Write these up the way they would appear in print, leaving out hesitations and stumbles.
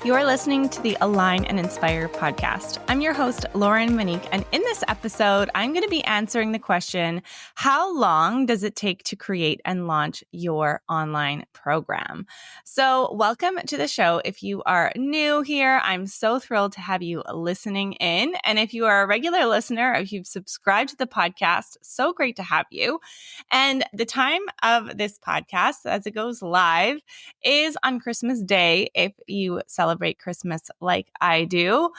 You're listening to the Align and Inspire podcast. I'm your host, Lauren Monique, and in this episode, I'm going to be answering the question, how long does it take to create and launch your online program? So welcome to the show. If you are new here, I'm so thrilled to have you listening in. And if you are a regular listener, if you've subscribed to the podcast, so great to have you. And the time of this podcast, as it goes live, is on Christmas Day if you celebrate Christmas like I do.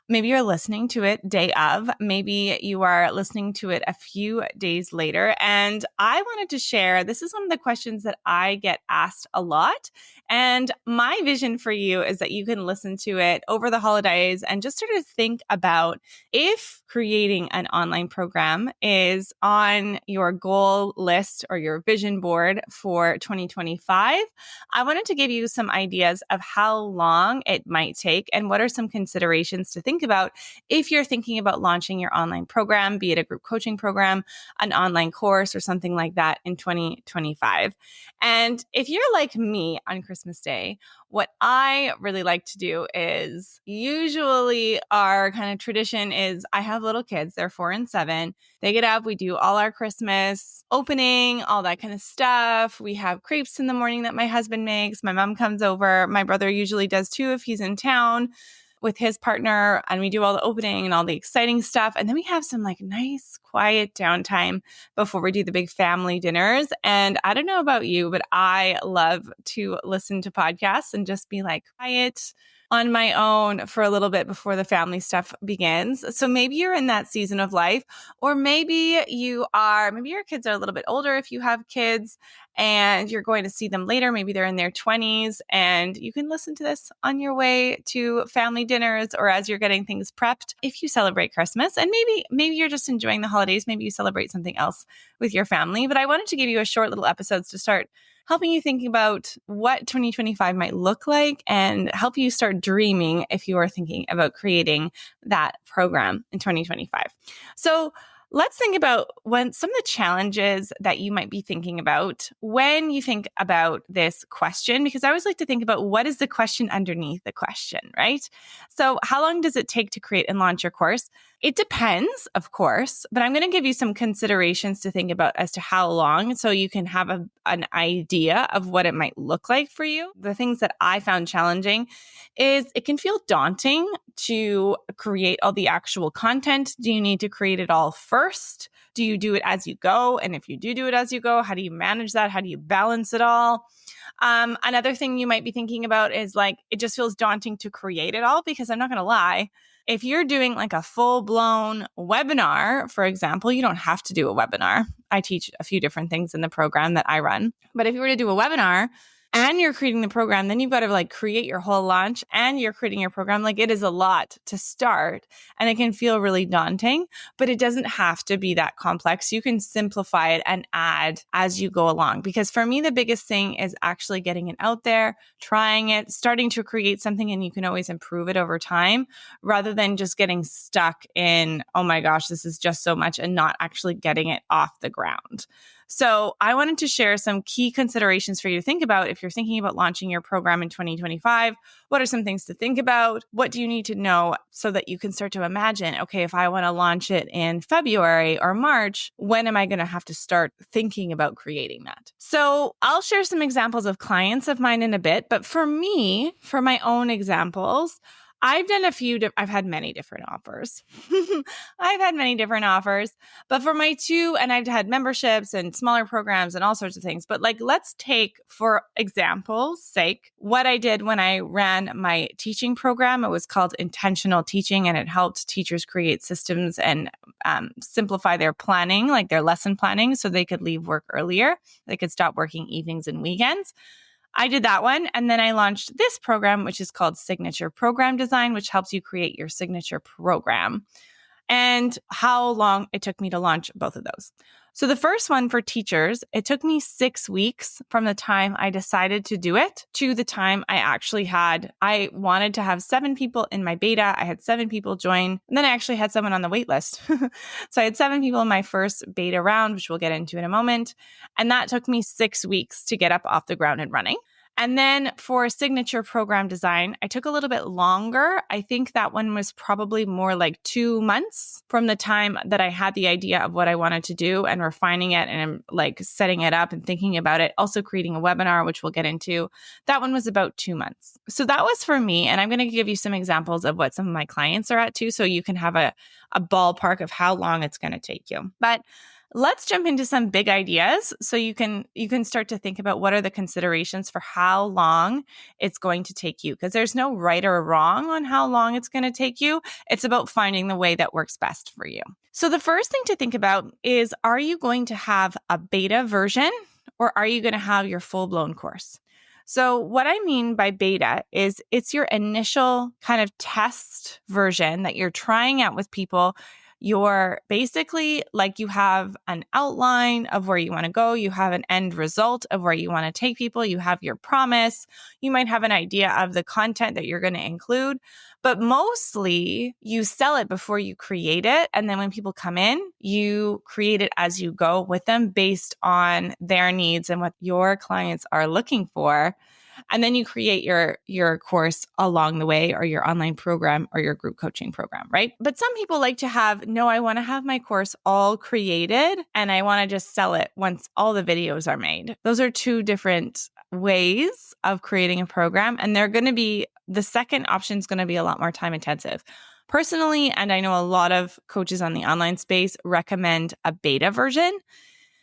Maybe you're listening to it day of. Maybe you are listening to it a few days later. And I wanted to share, this is one of the questions that I get asked a lot. And my vision for you is that you can listen to it over the holidays and just sort of think about if creating an online program is on your goal list or your vision board for 2025. I wanted to give you some ideas of how long it might take and what are some considerations to think about if you're thinking about launching your online program, be it a group coaching program, an online course, or something like that in 2025. And if you're like me on Christmas Day, what I really like to do is usually our kind of tradition is I have little kids, they're 4 and 7. They get up, we do all our Christmas opening, all that kind of stuff. We have crepes in the morning that my husband makes. My mom comes over. My brother usually does too if he's in town with his partner, and we do all the opening and all the exciting stuff. And then we have some like nice, quiet downtime before we do the big family dinners. And I don't know about you, but I love to listen to podcasts and just be like quiet on my own for a little bit before the family stuff begins. So maybe you're in that season of life, or maybe your kids are a little bit older if you have kids and you're going to see them later. Maybe they're in their 20s and you can listen to this on your way to family dinners or as you're getting things prepped if you celebrate Christmas. And maybe you're just enjoying the holidays. Maybe you celebrate something else with your family. But I wanted to give you a short little episodes to start helping you think about what 2025 might look like and help you start dreaming if you are thinking about creating that program in 2025. So let's think about some of the challenges that you might be thinking about when you think about this question, because I always like to think about what is the question underneath the question, right? So how long does it take to create and launch your course? It depends, of course, but I'm going to give you some considerations to think about as to how long so you can have an idea of what it might look like for you. The things that I found challenging is it can feel daunting to create all the actual content. Do you need to create it all first? Do you do it as you go? And if you do it as you go, how do you manage that? How do you balance it all? Another thing you might be thinking about is like, it just feels daunting to create it all because I'm not going to lie. If you're doing like a full-blown webinar, for example, you don't have to do a webinar. I teach a few different things in the program that I run. But if you were to do a webinar and you're creating the program, then you've got to like create your whole launch and you're creating your program. Like it is a lot to start and it can feel really daunting, but it doesn't have to be that complex. You can simplify it and add as you go along. Because for me, the biggest thing is actually getting it out there, trying it, starting to create something, and you can always improve it over time rather than just getting stuck in, oh my gosh, this is just so much and not actually getting it off the ground. So I wanted to share some key considerations for you to think about if you're thinking about launching your program in 2025. What are some things to think about? What do you need to know so that you can start to imagine, okay, if I want to launch it in February or March, when am I going to have to start thinking about creating that? So I'll share some examples of clients of mine in a bit, but for me, for my own examples, I've had many different offers. I've had many different offers, but for my two, and I've had memberships and smaller programs and all sorts of things. But like, let's take, for example's sake, what I did when I ran my teaching program. It was called Intentional Teaching, and it helped teachers create systems and simplify their planning, like their lesson planning, so they could leave work earlier. They could stop working evenings and weekends. I did that one. And then I launched this program, which is called Signature Program Design, which helps you create your signature program. And how long it took me to launch both of those. So the first one for teachers, it took me 6 weeks from the time I decided to do it to the time I wanted to have 7 people in my beta. I had 7 people join, and then I actually had someone on the wait list. So I had 7 people in my first beta round, which we'll get into in a moment. And that took me 6 weeks to get up off the ground and running. And then for signature program design, I took a little bit longer. I think that one was probably more like 2 months from the time that I had the idea of what I wanted to do and refining it and like setting it up and thinking about it. Also creating a webinar, which we'll get into. That one was about 2 months. So that was for me. And I'm going to give you some examples of what some of my clients are at too, so you can have a ballpark of how long it's going to take you. But let's jump into some big ideas so you can start to think about what are the considerations for how long it's going to take you, because there's no right or wrong on how long it's going to take you. It's about finding the way that works best for you. So the first thing to think about is, are you going to have a beta version or are you going to have your full-blown course? So what I mean by beta is it's your initial kind of test version that you're trying out with people. You're basically like, you have an outline of where you want to go. You have an end result of where you want to take people. You have your promise. You might have an idea of the content that you're going to include, but mostly you sell it before you create it. And then when people come in, you create it as you go with them based on their needs and what your clients are looking for. And then you create your course along the way, or your online program or your group coaching program, right? But some people like to I want to have my course all created and I want to just sell it once all the videos are made. Those are 2 different ways of creating a program. And the second option is going to be a lot more time intensive. Personally, and I know a lot of coaches on the online space recommend a beta version.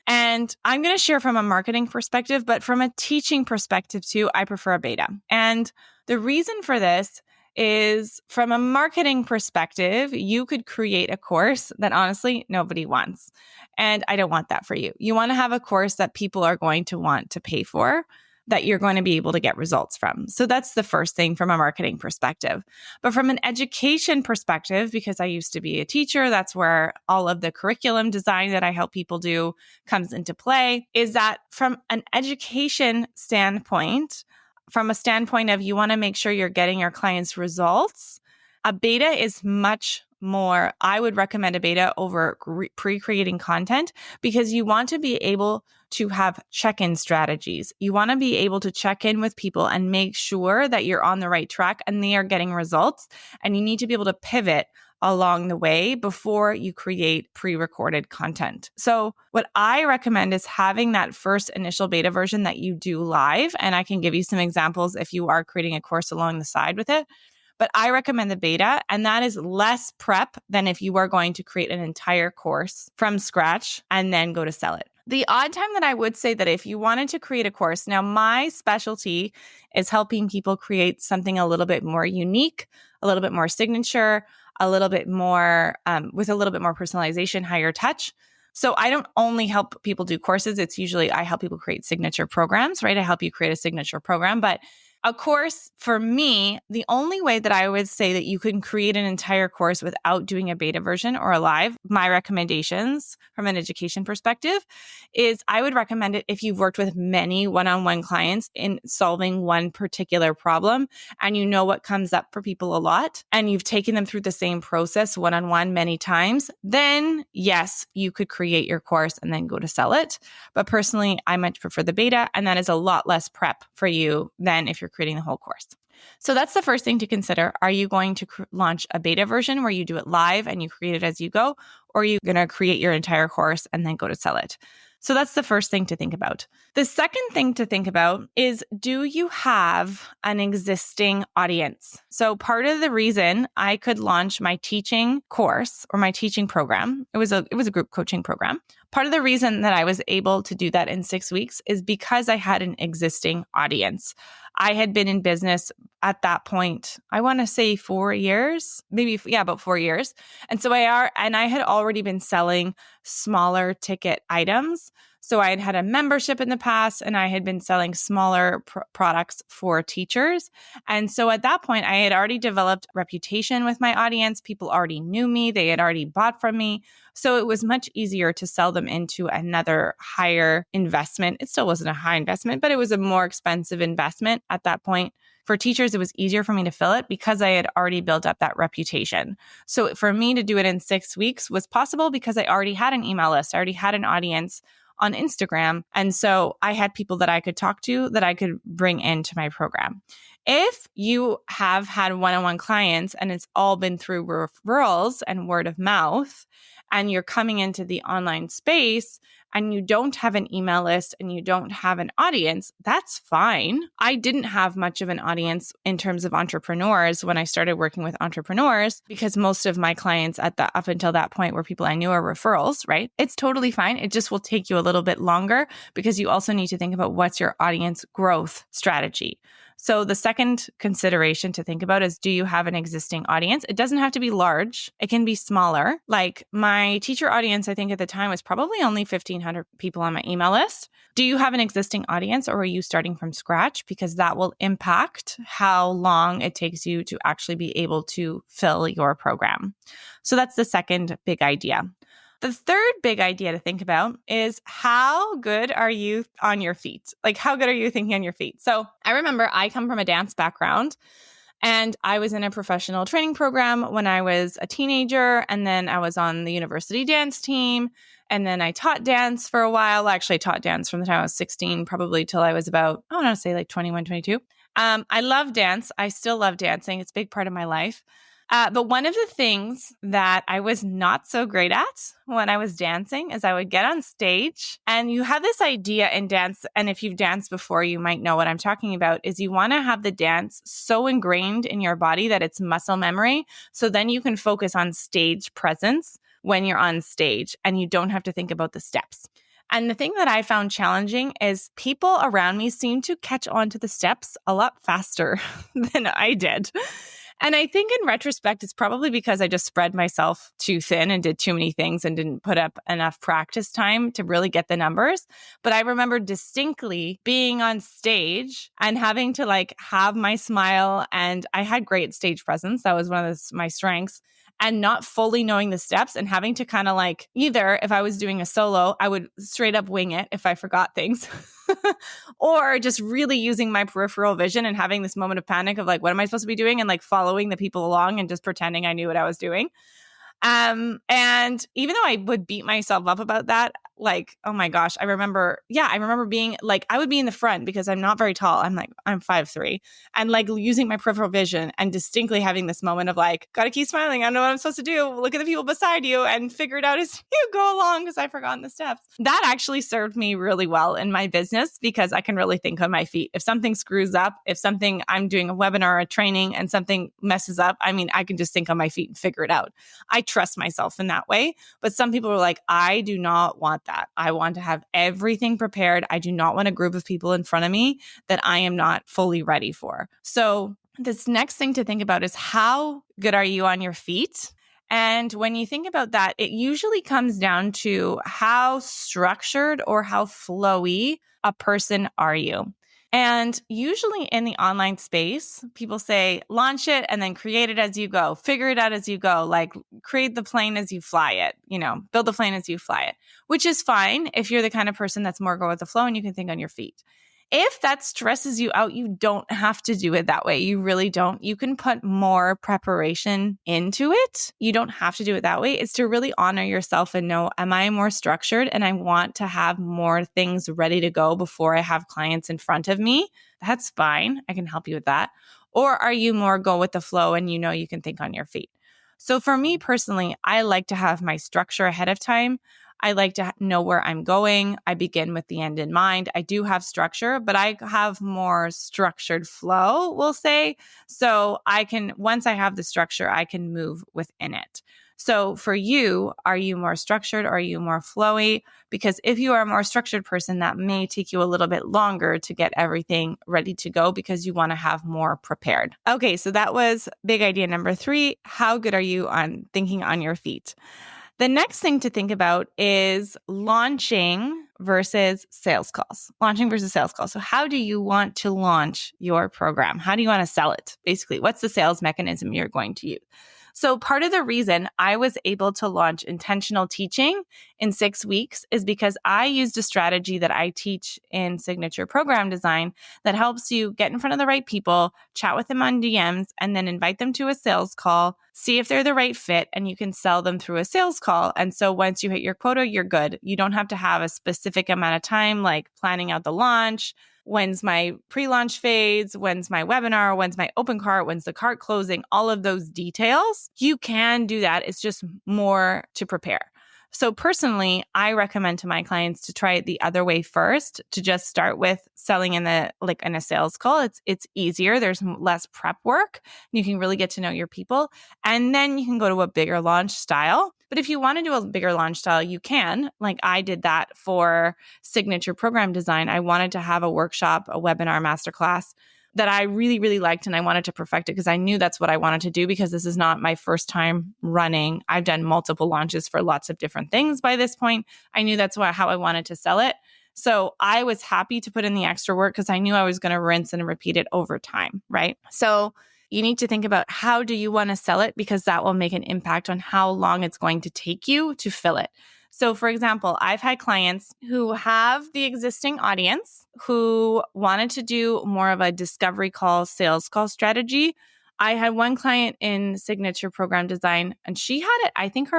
And I'm going to share from a marketing perspective, but from a teaching perspective too, I prefer a beta. And the reason for this is, from a marketing perspective, you could create a course that honestly nobody wants. And I don't want that for you. You want to have a course that people are going to want to pay for, that you're going to be able to get results from. So that's the first thing from a marketing perspective. But from an education perspective, because I used to be a teacher, that's where all of the curriculum design that I help people do comes into play, is that from an education standpoint, from a standpoint of you want to make sure you're getting your clients results, a beta is much more. I would recommend a beta over pre-creating content, because you want to be able to have check-in strategies. You want to be able to check in with people and make sure that you're on the right track and they are getting results. And you need to be able to pivot along the way before you create pre-recorded content. So what I recommend is having that first initial beta version that you do live. And I can give you some examples if you are creating a course along the side with it. But I recommend the beta, and that is less prep than if you are going to create an entire course from scratch and then go to sell it. The odd time that I would say that if you wanted to create a course, now my specialty is helping people create something a little bit more unique, a little bit more signature, a little bit more with a little bit more personalization, higher touch. So I don't only help people do courses. It's usually I help people create signature programs, right? I help you create a signature program, but a course, for me, the only way that I would say that you can create an entire course without doing a beta version or a live, my recommendations from an education perspective is I would recommend it if you've worked with many one-on-one clients in solving one particular problem and you know what comes up for people a lot and you've taken them through the same process one-on-one many times, then yes, you could create your course and then go to sell it. But personally, I much prefer the beta, and that is a lot less prep for you than if you're creating the whole course. So that's the first thing to consider. Are you going to launch a beta version where you do it live and you create it as you go, or are you going to create your entire course and then go to sell it? So that's the first thing to think about. The second thing to think about is, do you have an existing audience? So part of the reason I could launch my teaching course or my teaching program, it was a group coaching program. Part of the reason that I was able to do that in 6 weeks is because I had an existing audience. I had been in business at that point, I want to say 4 years, about 4 years. And so I had already been selling smaller ticket items. So I had had a membership in the past and I had been selling smaller products for teachers. And so at that point, I had already developed reputation with my audience. People already knew me. They had already bought from me. So it was much easier to sell them into another higher investment. It still wasn't a high investment, but it was a more expensive investment at that point. For teachers, it was easier for me to fill it because I had already built up that reputation. So for me to do it in 6 weeks was possible because I already had an email list. I already had an audience on Instagram. And so I had people that I could talk to that I could bring into my program. If you have had one-on-one clients and it's all been through referrals and word of mouth, and you're coming into the online space and you don't have an email list and you don't have an audience, that's fine. I didn't have much of an audience in terms of entrepreneurs when I started working with entrepreneurs because most of my clients up until that point were people I knew are referrals, right? It's totally fine. It just will take you a little bit longer because you also need to think about what's your audience growth strategy. So the second consideration to think about is, do you have an existing audience? It doesn't have to be large. It can be smaller. Like my teacher audience, I think at the time was probably only 1,500 people on my email list. Do you have an existing audience or are you starting from scratch? Because that will impact how long it takes you to actually be able to fill your program. So that's the second big idea. The third big idea to think about is how good are you on your feet? Like how good are you thinking on your feet? So I remember I come from a dance background and I was in a professional training program when I was a teenager. And then I was on the university dance team. And then I taught dance for a while. Actually, I taught dance from the time I was 16, probably till I was about, I want to say like 21, 22. I love dance. I still love dancing. It's a big part of my life. But one of the things that I was not so great at when I was dancing is I would get on stage and you have this idea in dance. And if you've danced before, you might know what I'm talking about is you want to have the dance so ingrained in your body that it's muscle memory. So then you can focus on stage presence when you're on stage and you don't have to think about the steps. And the thing that I found challenging is people around me seem to catch on to the steps a lot faster than I did. And I think in retrospect, it's probably because I just spread myself too thin and did too many things and didn't put up enough practice time to really get the numbers. But I remember distinctly being on stage and having to like have my smile. And I had great stage presence. That was one of my strengths. And not fully knowing the steps and having to kind of like either if I was doing a solo, I would straight up wing it if I forgot things or just really using my peripheral vision and having this moment of panic of like, what am I supposed to be doing? And like following the people along and just pretending I knew what I was doing. And even though I would beat myself up about that, like, oh my gosh, I remember being like, I would be in the front because I'm not very tall. I'm 5'3", and like using my peripheral vision and distinctly having this moment of like, gotta keep smiling. I don't know what I'm supposed to do. Look at the people beside you and figure it out as you go along because I've forgotten the steps. That actually served me really well in my business because I can really think on my feet. If something screws up, if I'm doing a webinar or a training and something messes up, I mean, I can just think on my feet and figure it out. I trust myself in that way. But some people are like, I do not want that. I want to have everything prepared. I do not want a group of people in front of me that I am not fully ready for. So this next thing to think about is how good are you on your feet? And when you think about that, it usually comes down to how structured or how flowy a person are you. And usually in the online space, people say, launch it and then create it as you go, figure it out as you go, like create the plane as you fly it, build the plane as you fly it, which is fine if you're the kind of person that's more go with the flow and you can think on your feet. If that stresses you out, you don't have to do it that way. You really don't. You can put more preparation into it. You don't have to do it that way. It's to really honor yourself and know, am I more structured and I want to have more things ready to go before I have clients in front of me? That's fine. I can help you with that. Or are you more go with the flow and you can think on your feet? So for me personally, I like to have my structure ahead of time. I like to know where I'm going. I begin with the end in mind. I do have structure, but I have more structured flow, we'll say. So once I have the structure, I can move within it. So for you, are you more structured or are you more flowy? Because if you are a more structured person, that may take you a little bit longer to get everything ready to go because you want to have more prepared. Okay, so that was big idea number 3. How good are you on thinking on your feet? The next thing to think about is launching versus sales calls. Launching versus sales calls. So how do you want to launch your program? How do you want to sell it? Basically, what's the sales mechanism you're going to use? So part of the reason I was able to launch intentional teaching in 6 weeks is because I used a strategy that I teach in Signature Program Design that helps you get in front of the right people, chat with them on DMs, and then invite them to a sales call, see if they're the right fit, and you can sell them through a sales call. And so once you hit your quota, you're good. You don't have to have a specific amount of time, like planning out the launch. When's my pre-launch phase? When's my webinar? When's my open cart? When's the cart closing? All of those details. You can do that. It's just more to prepare. So personally, I recommend to my clients to try it the other way first, to just start with selling in a sales call. It's easier. There's less prep work. You can really get to know your people. And then you can go to a bigger launch style. But if you want to do a bigger launch style, you can. Like I did that for Signature Program Design. I wanted to have a workshop, a webinar, masterclass that I really, really liked, and I wanted to perfect it because I knew that's what I wanted to do, because this is not my first time running. I've done multiple launches for lots of different things by this point. I knew that's how I wanted to sell it. So I was happy to put in the extra work because I knew I was going to rinse and repeat it over time, right? So you need to think about, how do you want to sell it, because that will make an impact on how long it's going to take you to fill it. So for example, I've had clients who have the existing audience who wanted to do more of a discovery call, sales call strategy. I had one client in Signature Program Design, and she had it, I think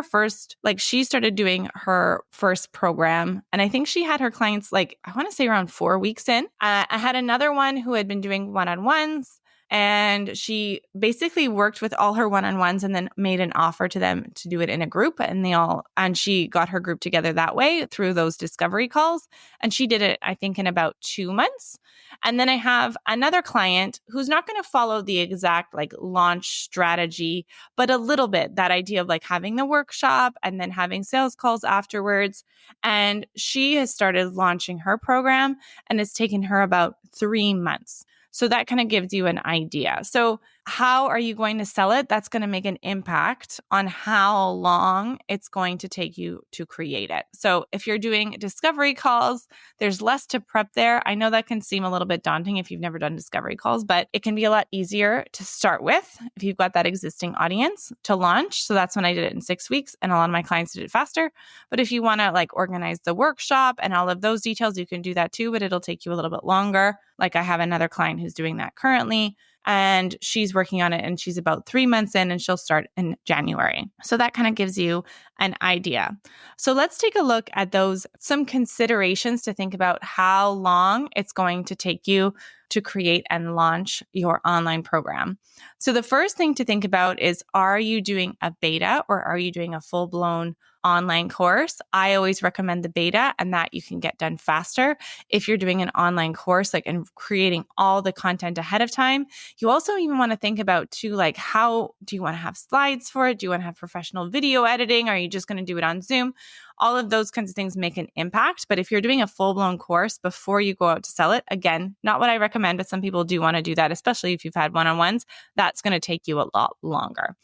she started doing her first program. And I think she had her clients, I want to say around 4 weeks in. I had another one who had been doing one-on-ones. And she basically worked with all her one-on-ones and then made an offer to them to do it in a group. And she got her group together that way through those discovery calls. And she did it, I think, in about 2 months. And then I have another client who's not going to follow the exact launch strategy, but a little bit that idea of having the workshop and then having sales calls afterwards. And she has started launching her program, and it's taken her about 3 months. So that kind of gives you an idea. So how are you going to sell it? That's going to make an impact on how long it's going to take you to create it. So if you're doing discovery calls, there's less to prep there. I know that can seem a little bit daunting if you've never done discovery calls, but it can be a lot easier to start with if you've got that existing audience to launch. So that's when I did it in 6 weeks, and a lot of my clients did it faster. But if you want to organize the workshop and all of those details, you can do that too, but it'll take you a little bit longer. I have another client who's doing that currently, and she's working on it, and she's about 3 months in, and she'll start in January. So that kind of gives you an idea. So let's take a look at some considerations to think about how long it's going to take you to create and launch your online program. So the first thing to think about is, are you doing a beta or are you doing a full-blown online course? I always recommend the beta, and that you can get done faster. If you're doing an online course, and creating all the content ahead of time, you also even want to think about too, how do you want to have slides for it? Do you want to have professional video editing? Are you just going to do it on Zoom? All of those kinds of things make an impact. But if you're doing a full-blown course before you go out to sell it, again, not what I recommend, but some people do want to do that, especially if you've had one-on-ones. That's going to take you a lot longer.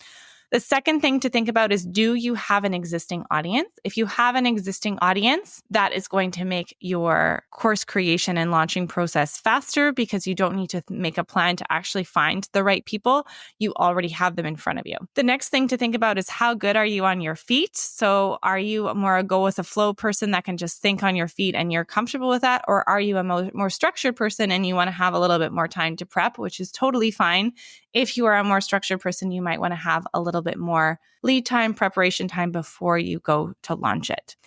The second thing to think about is, do you have an existing audience? If you have an existing audience, that is going to make your course creation and launching process faster, because you don't need to make a plan to actually find the right people. You already have them in front of you. The next thing to think about is, how good are you on your feet? So are you more a go with the flow person that can just think on your feet and you're comfortable with that? Or are you a more structured person and you want to have a little bit more time to prep, which is totally fine. If you are a more structured person, you might want to have a little bit more lead time, preparation time before you go to launch it.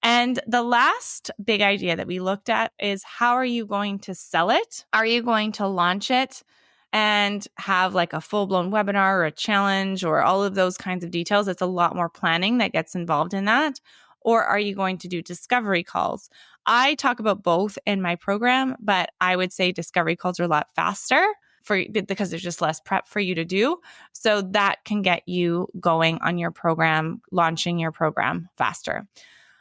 And the last big idea that we looked at is, how are you going to sell it? Are you going to launch it and have a full-blown webinar or a challenge or all of those kinds of details? It's a lot more planning that gets involved in that. Or are you going to do discovery calls? I talk about both in my program, but I would say discovery calls are a lot faster because there's just less prep for you to do. So that can get you going on your program, launching your program faster.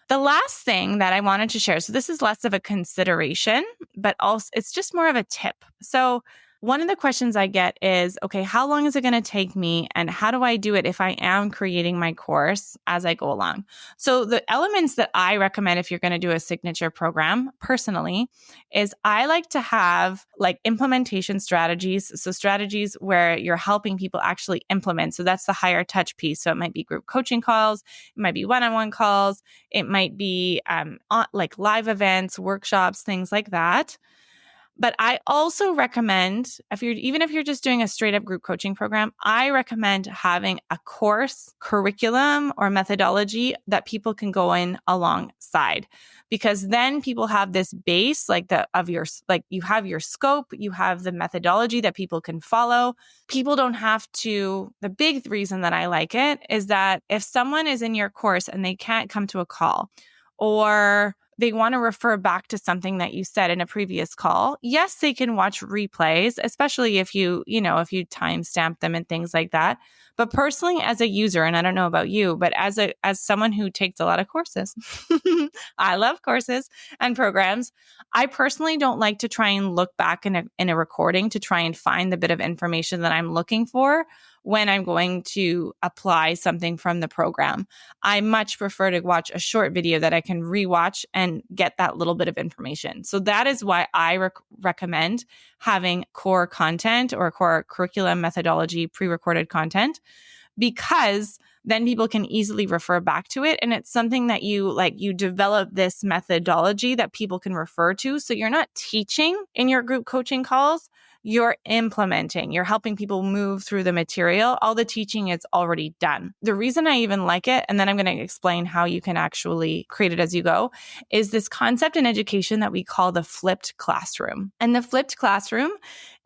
The last thing that I wanted to share, so this is less of a consideration, but also it's just more of a tip. So one of the questions I get is, okay, how long is it going to take me? And how do I do it if I am creating my course as I go along? So the elements that I recommend if you're going to do a signature program personally is I like to have like implementation strategies. So strategies where you're helping people actually implement. So that's the higher touch piece. So it might be group coaching calls. It might be one-on-one calls. It might be like live events, workshops, things like that. But I also recommend, if you're just doing a straight up group coaching program, I recommend having a course curriculum or methodology that people can go in alongside, because then people have this base you have your scope, you have the methodology that people can follow. People don't have to. The big reason that I like it is that if someone is in your course and they can't come to a call, or they want to refer back to something that you said in a previous call, yes, they can watch replays, especially if you timestamp them and things like that. But personally, as a user, and I don't know about you, but as someone who takes a lot of courses, I love courses and programs. I personally don't like to try and look back in a recording to try and find the bit of information that I'm looking for when I'm going to apply something from the program. I much prefer to watch a short video that I can rewatch and get that little bit of information. So that is why I recommend having core content or core curriculum methodology, pre-recorded content, because then people can easily refer back to it. And it's something that you develop this methodology that people can refer to. So you're not teaching in your group coaching calls, you're implementing, you're helping people move through the material. All the teaching is already done. The reason I even like it, and then I'm going to explain how you can actually create it as you go, is this concept in education that we call the flipped classroom. And the flipped classroom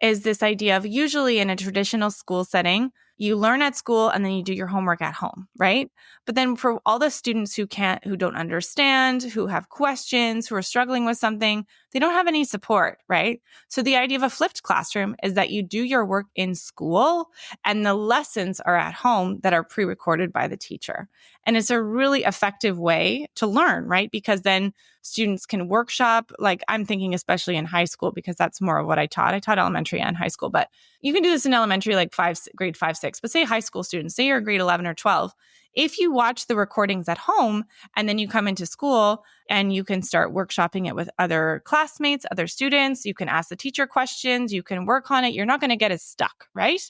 is this idea of, usually in a traditional school setting, you learn at school and then you do your homework at home, right? But then for all the students who don't understand, who have questions, who are struggling with something, they don't have any support, right? So the idea of a flipped classroom is that you do your work in school and the lessons are at home that are pre-recorded by the teacher. And it's a really effective way to learn, right? Because then students can workshop, like I'm thinking especially in high school, because that's more of what I taught. I taught elementary and high school, but you can do this in elementary, like grade 5, 6, but say high school students, say you're grade 11 or 12. If you watch the recordings at home and then you come into school and you can start workshopping it with other classmates, other students, you can ask the teacher questions, you can work on it, you're not going to get as stuck, right?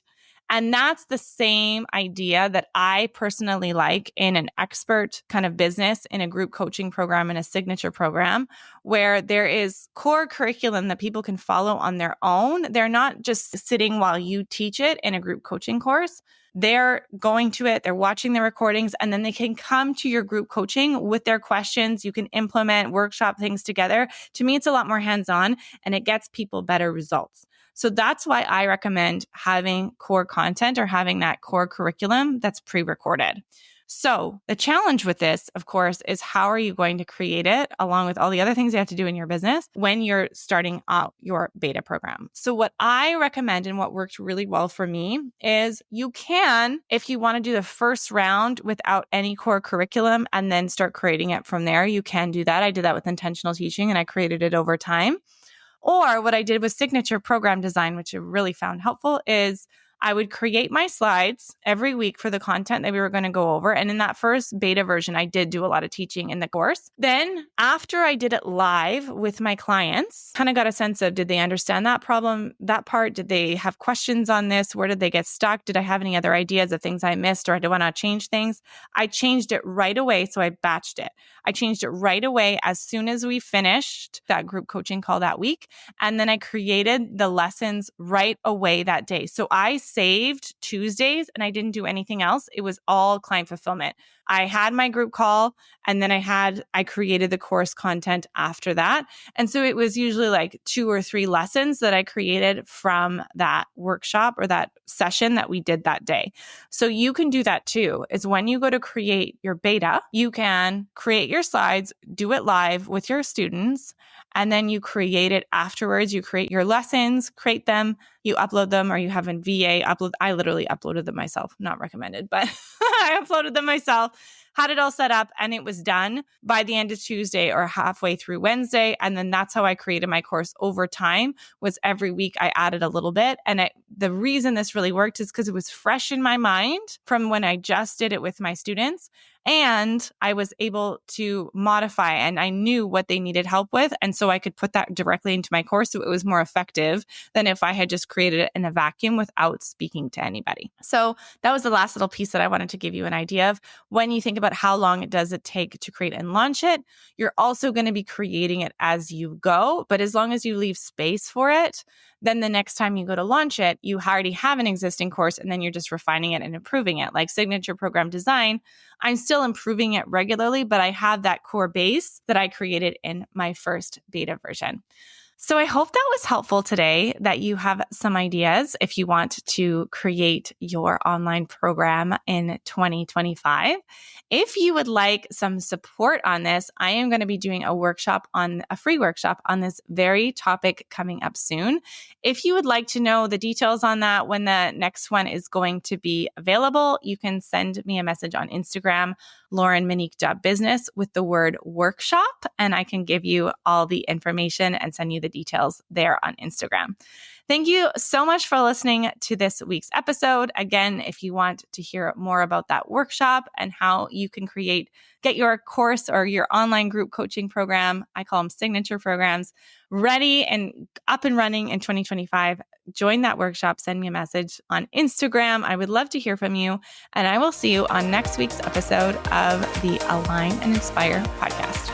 And that's the same idea that I personally like in an expert kind of business, in a group coaching program, in a signature program, where there is core curriculum that people can follow on their own. They're not just sitting while you teach it in a group coaching course. They're going to it, they're watching the recordings, and then they can come to your group coaching with their questions. You can implement, workshop things together. To me, it's a lot more hands-on and it gets people better results. So that's why I recommend having core content or having that core curriculum that's pre-recorded. So the challenge with this, of course, is how are you going to create it along with all the other things you have to do in your business when you're starting out your beta program. So what I recommend and what worked really well for me is you can, if you want to do the first round without any core curriculum and then start creating it from there, you can do that. I did that with intentional teaching and I created it over time. Or what I did with signature program design, which I really found helpful, is I would create my slides every week for the content that we were going to go over. And in that first beta version, I did do a lot of teaching in the course. Then after I did it live with my clients, kind of got a sense of, did they understand that problem, that part? Did they have questions on this? Where did they get stuck? Did I have any other ideas of things I missed, or do I want to change things? I changed it right away. So I batched it. I changed it right away as soon as we finished that group coaching call that week. And then I created the lessons right away that day. So I saved Tuesdays and I didn't do anything else. It was all client fulfillment. I had my group call and then I created the course content after that. And so it was usually like 2 or 3 lessons that I created from that workshop or that session that we did that day. So you can do that too, is when you go to create your beta, you can create your slides, do it live with your students, and then you create it afterwards. You create your lessons, create them, you upload them, or you have a VA I literally uploaded them myself, not recommended, but I uploaded them myself, had it all set up, and it was done by the end of Tuesday or halfway through Wednesday. And then that's how I created my course over time, was every week I added a little bit. And the reason this really worked is because it was fresh in my mind from when I just did it with my students. And I was able to modify, and I knew what they needed help with. And so I could put that directly into my course. So it was more effective than if I had just created it in a vacuum without speaking to anybody. So that was the last little piece that I wanted to give you an idea of. When you think about how long does it take to create and launch it, you're also going to be creating it as you go. But as long as you leave space for it, then the next time you go to launch it, you already have an existing course, and then you're just refining it and improving it. Like Signature Program Design, I'm still improving it regularly, but I have that core base that I created in my first beta version. So I hope that was helpful today, that you have some ideas if you want to create your online program in 2025. If you would like some support on this, I am going to be doing a free workshop on this very topic coming up soon. If you would like to know the details on that, when the next one is going to be available, you can send me a message on Instagram, laurenmonique.business, with the word workshop, and I can give you all the information and send you the details there on Instagram. Thank you so much for listening to this week's episode. Again, if you want to hear more about that workshop and how you can get your course or your online group coaching program, I call them signature programs, ready and up and running in 2025, join that workshop. Send me a message on Instagram. I would love to hear from you. And I will see you on next week's episode of the Align and Inspire podcast.